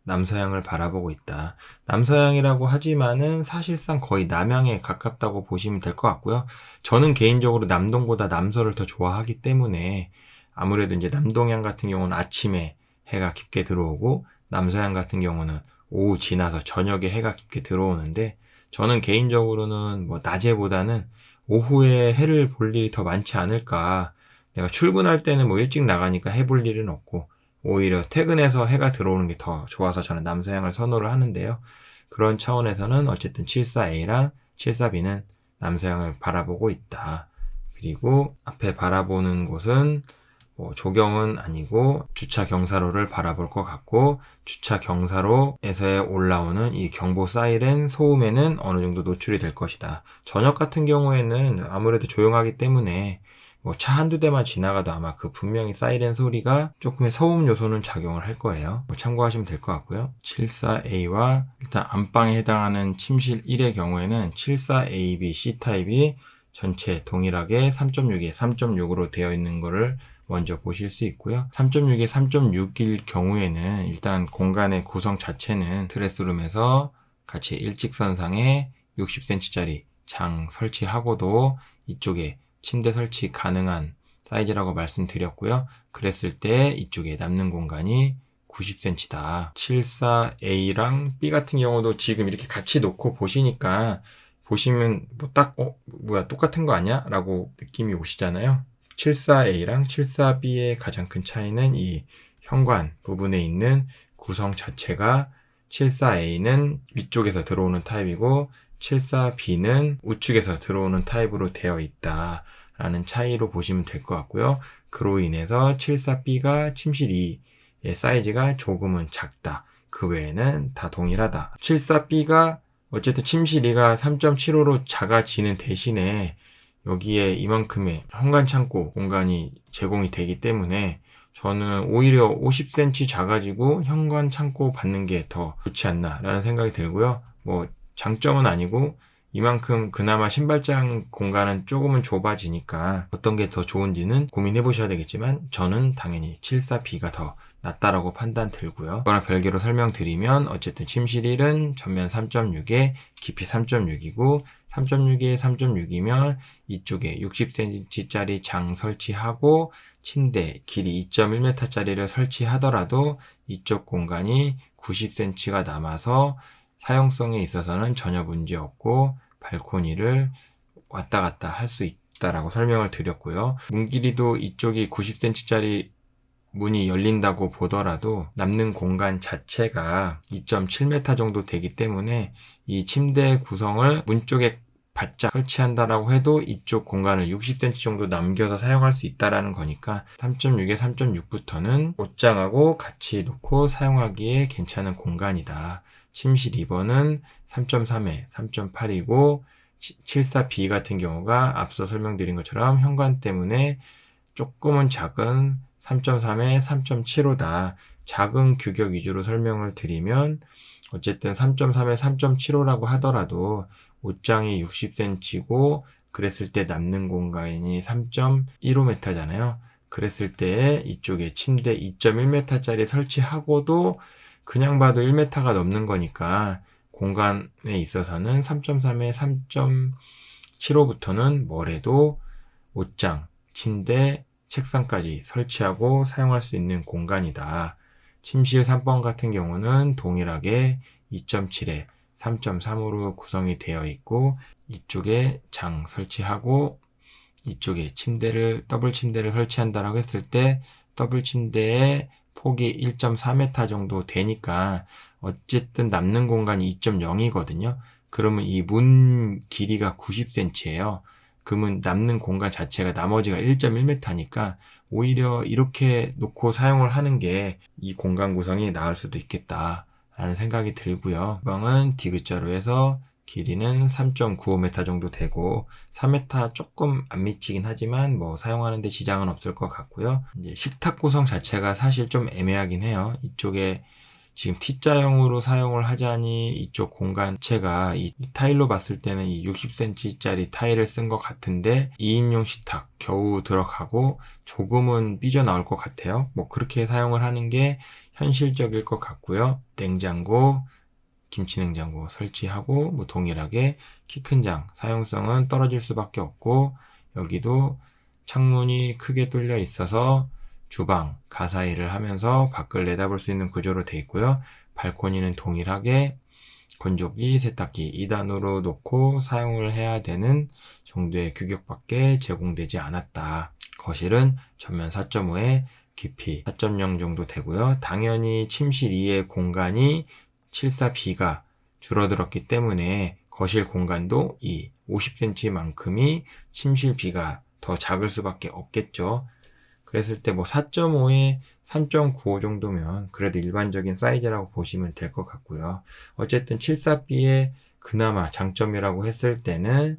남서향을 바라보고 있다. 남서향이라고 하지만은 사실상 거의 남향에 가깝다고 보시면 될 것 같고요. 저는 개인적으로 남동보다 남서를 더 좋아하기 때문에 아무래도 이제 남동향 같은 경우는 아침에 해가 깊게 들어오고 남서향 같은 경우는 오후 지나서 저녁에 해가 깊게 들어오는데 저는 개인적으로는 뭐 낮에보다는 오후에 해를 볼 일이 더 많지 않을까. 내가 출근할 때는 뭐 일찍 나가니까 해 볼 일은 없고 오히려 퇴근해서 해가 들어오는 게 더 좋아서 저는 남서향을 선호를 하는데요. 그런 차원에서는 어쨌든 74A랑 74B는 남서향을 바라보고 있다. 그리고 앞에 바라보는 곳은 뭐 조경은 아니고 주차 경사로를 바라볼 것 같고 주차 경사로에서 올라오는 이 경보 사이렌 소음에는 어느 정도 노출이 될 것이다. 저녁 같은 경우에는 아무래도 조용하기 때문에 뭐 차 한두 대만 지나가도 아마 그 분명히 사이렌 소리가 조금의 소음 요소는 작용을 할 거예요. 뭐 참고하시면 될 것 같고요. 74A와 일단 안방에 해당하는 침실 1의 경우에는 74AB C타입이 전체 동일하게 3.6에 3.6으로 되어 있는 거를 먼저 보실 수 있고요. 3.6에 3.6일 경우에는 일단 공간의 구성 자체는 드레스룸에서 같이 일직선상에 60cm짜리 장 설치하고도 이쪽에 침대 설치 가능한 사이즈라고 말씀드렸고요. 그랬을 때 이쪽에 남는 공간이 90cm다. 74A랑 B 같은 경우도 지금 이렇게 같이 놓고 보시니까 보시면 뭐 딱 뭐야 똑같은 거 아니야? 라고 느낌이 오시잖아요. 74A랑 74B의 가장 큰 차이는 이 현관 부분에 있는 구성 자체가 74A는 위쪽에서 들어오는 타입이고 74B는 우측에서 들어오는 타입으로 되어 있다라는 차이로 보시면 될 것 같고요. 그로 인해서 74B가 침실 2의 사이즈가 조금은 작다. 그 외에는 다 동일하다. 74B가 어쨌든 침실 2가 3.75로 작아지는 대신에 여기에 이만큼의 현관 창고 공간이 제공이 되기 때문에 저는 오히려 50cm 작아지고 현관 창고 받는 게 더 좋지 않나 라는 생각이 들고요. 뭐 장점은 아니고 이만큼 그나마 신발장 공간은 조금은 좁아지니까 어떤 게 더 좋은지는 고민해 보셔야 되겠지만 저는 당연히 74B가 더 낫다라고 판단 들고요. 그거랑 별개로 설명드리면 어쨌든 침실 1은 전면 3.6에 깊이 3.6이고 3.6에 3.6이면 이쪽에 60cm짜리 장 설치하고 침대 길이 2.1m짜리를 설치하더라도 이쪽 공간이 90cm가 남아서 사용성에 있어서는 전혀 문제 없고 발코니를 왔다 갔다 할 수 있다라고 설명을 드렸고요. 문 길이도 이쪽이 90cm짜리 문이 열린다고 보더라도 남는 공간 자체가 2.7m 정도 되기 때문에 이 침대 구성을 문 쪽에 바짝 설치한다라고 해도 이쪽 공간을 60cm 정도 남겨서 사용할 수 있다라는 거니까 3.6에 3.6부터는 옷장하고 같이 놓고 사용하기에 괜찮은 공간이다. 침실 2번은 3.3에 3.8이고 74B 같은 경우가 앞서 설명드린 것처럼 현관 때문에 조금은 작은 3.3에 3.75다. 작은 규격 위주로 설명을 드리면 어쨌든 3.3에 3.75라고 하더라도 옷장이 60cm고 그랬을 때 남는 공간이 3.15m잖아요. 그랬을 때 이쪽에 침대 2.1m짜리 설치하고도 그냥 봐도 1m가 넘는 거니까 공간에 있어서는 3.3에 3.75부터는 뭐래도 옷장, 침대, 책상까지 설치하고 사용할 수 있는 공간이다. 침실 3번 같은 경우는 동일하게 2.7에 3.3으로 구성이 되어 있고 이쪽에 장 설치하고 이쪽에 더블 침대를 설치한다라고 했을 때 더블 침대의 폭이 1.4m 정도 되니까 어쨌든 남는 공간이 2.0이거든요. 그러면 이 문 길이가 90cm예요. 그러면 남는 공간 자체가 나머지가 1.1m니까 오히려 이렇게 놓고 사용을 하는 게 이 공간 구성이 나을 수도 있겠다라는 생각이 들고요. 방은 디귿자로 해서 길이는 3.95m 정도 되고 4m 조금 안 미치긴 하지만 뭐 사용하는데 지장은 없을 것 같고요. 이제 식탁 구성 자체가 사실 좀 애매하긴 해요. 이쪽에 지금 T자형으로 사용을 하자니 이쪽 공간체가 이 타일로 봤을 때는 이 60cm짜리 타일을 쓴 것 같은데 2인용 식탁 겨우 들어가고 조금은 삐져나올 것 같아요. 뭐 그렇게 사용을 하는 게 현실적일 것 같고요. 냉장고, 김치냉장고 설치하고 뭐 동일하게 키 큰 장 사용성은 떨어질 수밖에 없고, 여기도 창문이 크게 뚫려 있어서 주방, 가사일을 하면서 밖을 내다볼 수 있는 구조로 되어 있고요. 발코니는 동일하게 건조기, 세탁기 2단으로 놓고 사용을 해야 되는 정도의 규격밖에 제공되지 않았다. 거실은 전면 4.5에 깊이 4.0 정도 되고요. 당연히 침실 2의 공간이 74B가 줄어들었기 때문에 거실 공간도 이 50cm만큼이 침실 B가 더 작을 수밖에 없겠죠. 그랬을 때 뭐 4.5에 3.95 정도면 그래도 일반적인 사이즈라고 보시면 될 것 같고요. 어쨌든 74B의 그나마 장점이라고 했을 때는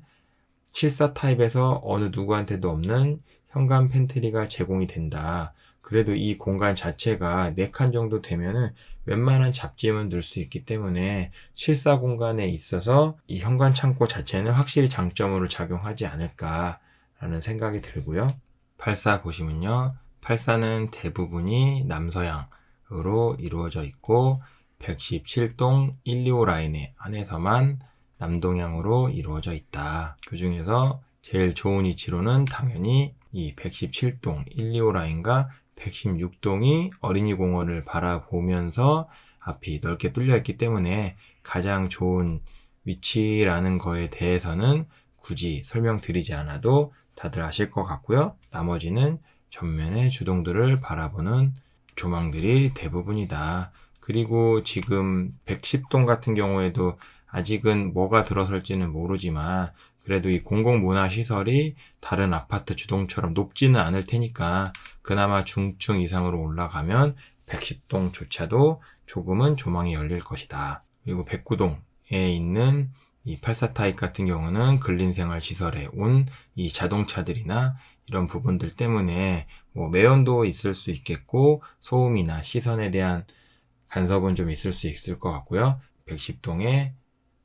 74 타입에서 어느 누구한테도 없는 현관 팬트리가 제공이 된다. 그래도 이 공간 자체가 4칸 정도 되면은 웬만한 잡짐은 넣을 수 있기 때문에 74 공간에 있어서 이 현관 창고 자체는 확실히 장점으로 작용하지 않을까라는 생각이 들고요. 84 보시면요. 84는 대부분이 남서향으로 이루어져 있고 117동 125 라인에 한해서만 남동향으로 이루어져 있다. 그 중에서 제일 좋은 위치로는 당연히 이 117동 125 라인과 116동이 어린이 공원을 바라보면서 앞이 넓게 뚫려 있기 때문에 가장 좋은 위치라는 거에 대해서는 굳이 설명드리지 않아도 다들 아실 것 같고요. 나머지는 전면의 주동들을 바라보는 조망들이 대부분이다. 그리고 지금 110동 같은 경우에도 아직은 뭐가 들어설지는 모르지만 그래도 이 공공문화시설이 다른 아파트 주동처럼 높지는 않을 테니까 그나마 중층 이상으로 올라가면 110동조차도 조금은 조망이 열릴 것이다. 그리고 109동에 있는 이 84 타입 같은 경우는 근린생활시설에 온 이 자동차들이나 이런 부분들 때문에 뭐 매연도 있을 수 있겠고 소음이나 시선에 대한 간섭은 좀 있을 수 있을 것 같고요. 110동에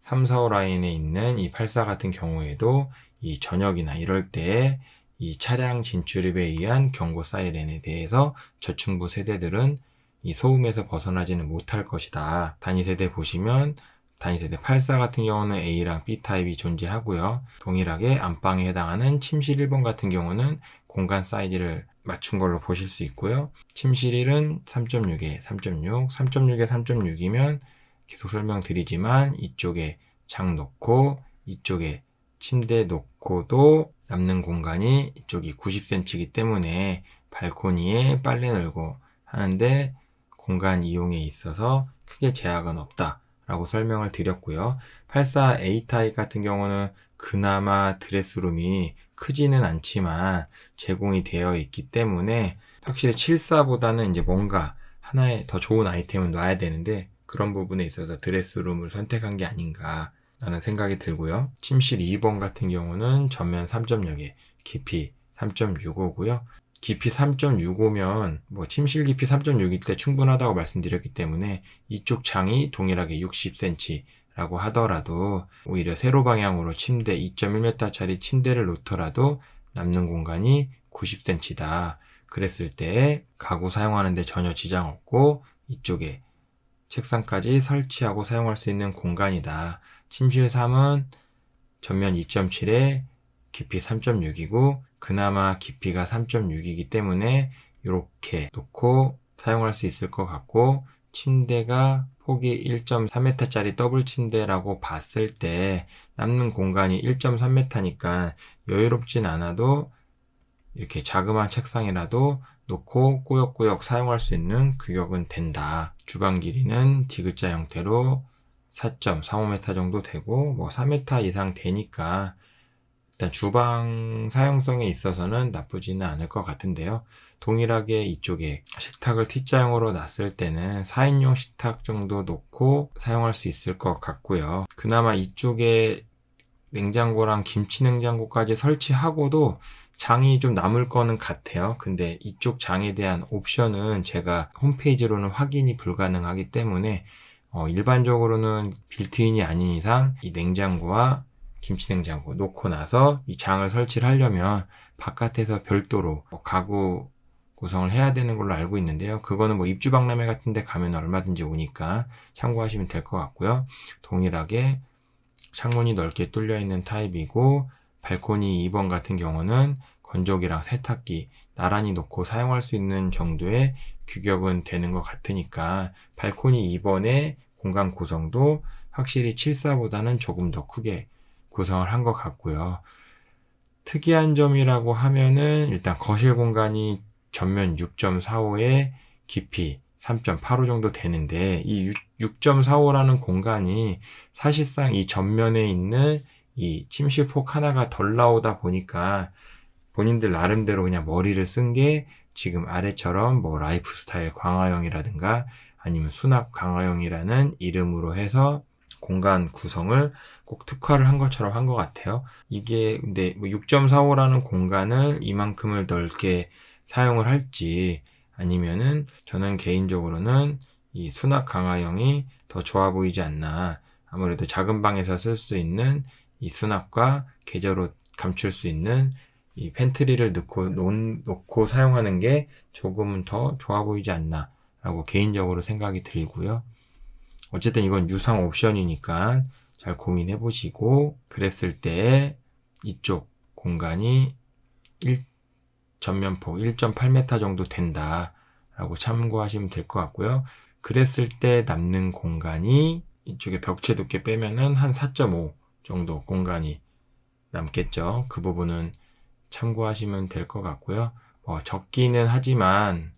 3, 4, 5 라인에 있는 이 84 같은 경우에도 이 저녁이나 이럴 때 이 차량 진출입에 의한 경고 사이렌에 대해서 저층부 세대들은 이 소음에서 벗어나지는 못할 것이다. 단위세대 보시면 단위세대 84 같은 경우는 A랑 B타입이 존재하고요. 동일하게 안방에 해당하는 침실 1번 같은 경우는 공간 사이즈를 맞춘 걸로 보실 수 있고요. 침실 1은 3.6에 3.6, 3.6에 3.6이면 계속 설명드리지만 이쪽에 장 놓고 이쪽에 침대 놓고도 남는 공간이 이쪽이 90cm이기 때문에 발코니에 빨래 널고 하는데 공간 이용에 있어서 크게 제약은 없다 라고 설명을 드렸고요. 84 A타입 같은 경우는 그나마 드레스룸이 크지는 않지만 제공이 되어 있기 때문에 확실히 74보다는 이제 뭔가 하나의 더 좋은 아이템을 놔야 되는데 그런 부분에 있어서 드레스룸을 선택한 게 아닌가 라는 생각이 들고요. 침실 2번 같은 경우는 전면 3.0에 깊이 3.65고요. 깊이 3.65면 뭐 침실 깊이 3.6일 때 충분하다고 말씀드렸기 때문에 이쪽 창이 동일하게 60cm라고 하더라도 오히려 세로 방향으로 침대 2.1m짜리 침대를 놓더라도 남는 공간이 90cm다. 그랬을 때 가구 사용하는데 전혀 지장 없고 이쪽에 책상까지 설치하고 사용할 수 있는 공간이다. 침실 3은 전면 2.7에 깊이 3.6이고 그나마 깊이가 3.6이기 때문에 이렇게 놓고 사용할 수 있을 것 같고 침대가 폭이 1.3m짜리 더블 침대라고 봤을 때 남는 공간이 1.3m니까 여유롭진 않아도 이렇게 자그마한 책상이라도 놓고 꾸역꾸역 사용할 수 있는 규격은 된다. 주방 길이는 디귿자 형태로 4.45m 정도 되고 뭐 3m 이상 되니까 일단 주방 사용성에 있어서는 나쁘지는 않을 것 같은데요. 동일하게 이쪽에 식탁을 T자형으로 놨을 때는 4인용 식탁 정도 놓고 사용할 수 있을 것 같고요. 그나마 이쪽에 냉장고랑 김치 냉장고까지 설치하고도 장이 좀 남을 거는 같아요. 근데 이쪽 장에 대한 옵션은 제가 홈페이지로는 확인이 불가능하기 때문에 일반적으로는 빌트인이 아닌 이상 이 냉장고와 김치냉장고 놓고 나서 이 장을 설치를 하려면 바깥에서 별도로 가구 구성을 해야 되는 걸로 알고 있는데요. 그거는 뭐 입주박람회 같은 데 가면 얼마든지 오니까 참고하시면 될 것 같고요. 동일하게 창문이 넓게 뚫려 있는 타입이고, 발코니 2번 같은 경우는 건조기랑 세탁기 나란히 놓고 사용할 수 있는 정도의 규격은 되는 것 같으니까 발코니 2번의 공간 구성도 확실히 74보다는 조금 더 크게 구성을 한 것 같고요. 특이한 점이라고 하면은 일단 거실 공간이 전면 6.45에 깊이 3.85 정도 되는데, 이 6.45라는 공간이 사실상 이 전면에 있는 이 침실폭 하나가 덜 나오다 보니까 본인들 나름대로 그냥 머리를 쓴 게 지금 아래처럼 뭐 라이프스타일 강화형이라든가 아니면 수납 강화형이라는 이름으로 해서 공간 구성을 꼭 특화를 한 것처럼 한 것 같아요. 이게 근데 뭐 6.45라는 공간을 이만큼을 넓게 사용을 할지, 아니면은 저는 개인적으로는 이 수납 강화형이 더 좋아 보이지 않나. 아무래도 작은 방에서 쓸 수 있는 이 수납과 계절옷 감출 수 있는 이 팬트리를 놓고 사용하는 게 조금은 더 좋아 보이지 않나 라고 개인적으로 생각이 들고요. 어쨌든 이건 유상 옵션이니까 잘 고민해 보시고, 그랬을 때 이쪽 공간이 전면폭 1.8m 정도 된다 라고 참고하시면 될 것 같고요. 그랬을 때 남는 공간이 이쪽에 벽체 두께 빼면은 한 4.5 정도 공간이 남겠죠. 그 부분은 참고하시면 될 것 같고요. 적기는 하지만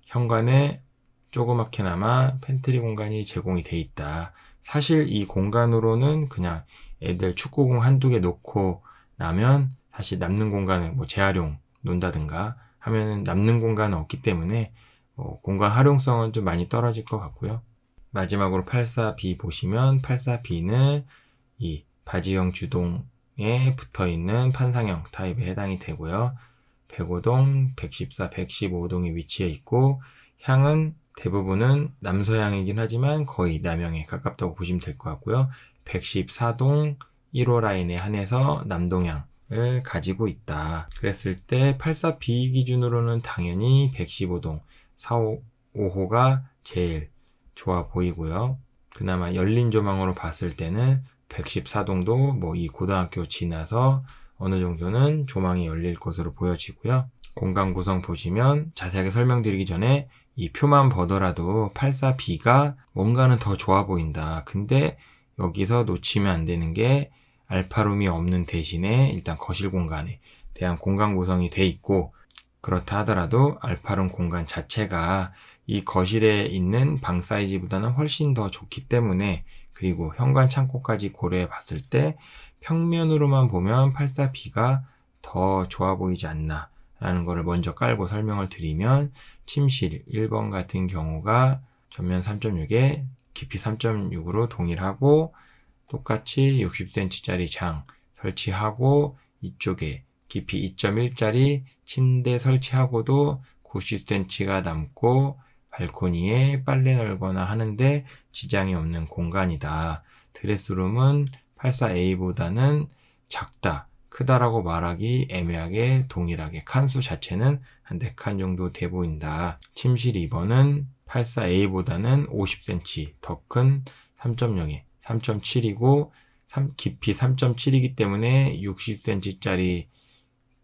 현관에 조그맣게나마 팬트리 공간이 제공이 돼 있다. 사실 이 공간으로는 그냥 애들 축구공 한두 개 놓고 나면 사실 남는 공간은 뭐 재활용 논다든가 하면 남는 공간은 없기 때문에 공간 활용성은 좀 많이 떨어질 것 같고요. 마지막으로 84B 보시면 84B는 이 바지형 주동에 붙어있는 판상형 타입에 해당이 되고요. 105동, 114, 115동에 위치해 있고, 향은 대부분은 남서향이긴 하지만 거의 남향에 가깝다고 보시면 될 것 같고요. 114동 1호 라인에 한해서 남동향을 가지고 있다. 그랬을 때 84B 기준으로는 당연히 115동 4호, 5호가 제일 좋아 보이고요. 그나마 열린 조망으로 봤을 때는 114동도 뭐 이 고등학교 지나서 어느 정도는 조망이 열릴 것으로 보여지고요. 공간 구성 보시면 자세하게 설명드리기 전에 이 표만 보더라도 84B가 뭔가는 더 좋아 보인다. 근데 여기서 놓치면 안 되는 게 알파룸이 없는 대신에 일단 거실 공간에 대한 공간 구성이 돼 있고, 그렇다 하더라도 알파룸 공간 자체가 이 거실에 있는 방 사이즈보다는 훨씬 더 좋기 때문에, 그리고 현관 창고까지 고려해 봤을 때 평면으로만 보면 84B가 더 좋아 보이지 않나 라는 거를 먼저 깔고 설명을 드리면, 침실 1번 같은 경우가 전면 3.6에 깊이 3.6으로 동일하고 똑같이 60cm짜리 장 설치하고, 이쪽에 깊이 2.1짜리 침대 설치하고도 90cm가 남고 발코니에 빨래 널거나 하는데 지장이 없는 공간이다. 드레스룸은 84A보다는 작다, 크다라고 말하기 애매하게 동일하게 칸수 자체는 한 4칸 정도 돼 보인다. 침실 2번은 84A보다는 50cm 더 큰 3.0에 3.7이고 깊이 3.7이기 때문에 60cm짜리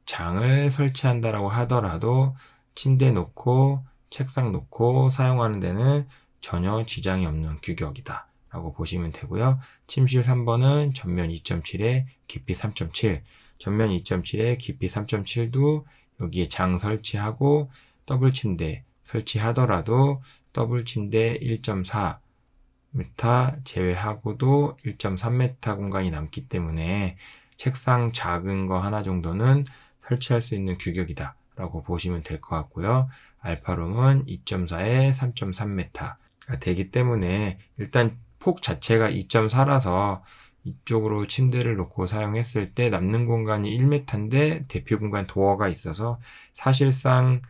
장을 설치한다라고 하더라도 침대 놓고 책상 놓고 사용하는 데는 전혀 지장이 없는 규격이다 라고 보시면 되고요. 침실 3번은 전면 2.7에 깊이 3.7, 전면 2.7에 깊이 3.7도 여기에 장 설치하고 더블 침대 설치하더라도 더블 침대 1.4m 제외하고도 1.3m 공간이 남기 때문에 책상 작은 거 하나 정도는 설치할 수 있는 규격이다 라고 보시면 될 것 같고요. 알파룸은 2.4에 3.3m가 되기 때문에 일단 폭 자체가 2.4라서 이쪽으로 침대를 놓고 사용했을 때 남는 공간이 1m인데 대피 공간 도어가 있어서 사실상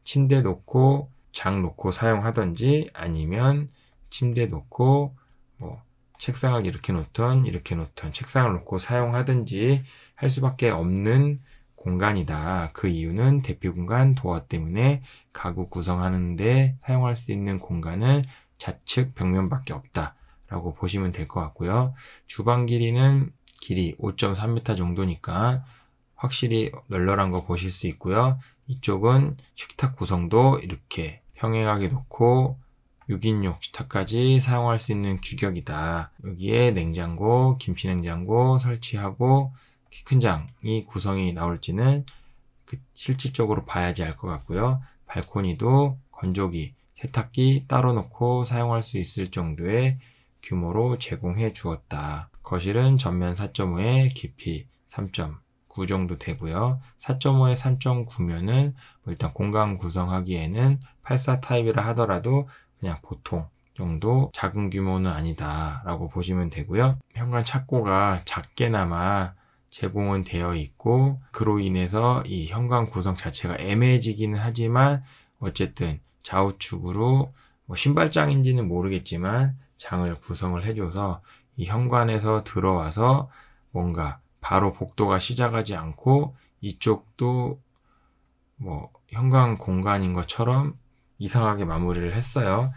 침대 놓고 장 놓고 사용하던지 아니면 침대 놓고 뭐 책상을 이렇게 놓던 책상을 놓고 사용하든지 할 수밖에 없는 공간이다. 그 이유는 대피 공간 도어 때문에 가구 구성하는데 사용할 수 있는 공간은 좌측 벽면밖에 없다 라고 보시면 될 것 같고요. 주방 길이는 길이 5.3m 정도니까 확실히 널널한 거 보실 수 있고요. 이쪽은 식탁 구성도 이렇게 평행하게 놓고 6인용 식탁까지 사용할 수 있는 규격이다. 여기에 냉장고, 김치냉장고 설치하고 키 큰 장이 구성이 나올지는 실질적으로 봐야지 알 것 같고요. 발코니도 건조기, 세탁기 따로 놓고 사용할 수 있을 정도의 규모로 제공해 주었다. 거실은 전면 4.5에 깊이 3.9 정도 되고요. 4.5에 3.9면은 일단 공간 구성하기에는 84 타입이라 하더라도 그냥 보통 정도 작은 규모는 아니다 라고 보시면 되고요. 현관 착고가 작게나마 제공은 되어 있고 그로 인해서 이 현관 구성 자체가 애매해지기는 하지만 어쨌든 좌우측으로 신발장인지는 모르겠지만 장을 구성을 해줘서 이 현관에서 들어와서 뭔가 바로 복도가 시작하지 않고 이쪽도 현관 공간인 것처럼 이상하게 마무리를 했어요.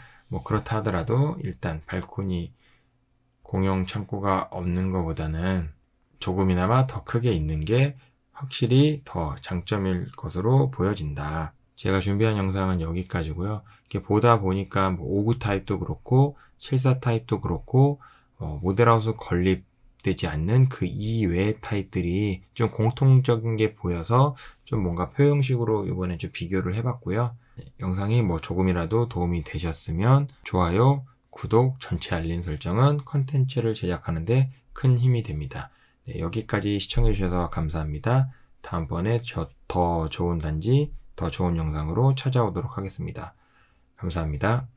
그렇다 하더라도 일단 발코니 공용 창고가 없는 것보다는 조금이나마 더 크게 있는 게 확실히 더 장점일 것으로 보여진다. 제가 준비한 영상은 여기까지고요. 이렇게 보다 보니까 59 타입도 그렇고 74 타입도 그렇고 모델하우스 건립되지 않는 그 이외의 타입들이 좀 공통적인 게 보여서 좀 뭔가 표형식으로 이번에 좀 비교를 해봤고요. 영상이 조금이라도 도움이 되셨으면 좋아요, 구독, 전체 알림 설정은 컨텐츠를 제작하는데 큰 힘이 됩니다. 네, 여기까지 시청해주셔서 감사합니다. 다음번에 더 좋은 단지, 더 좋은 영상으로 찾아오도록 하겠습니다. 감사합니다.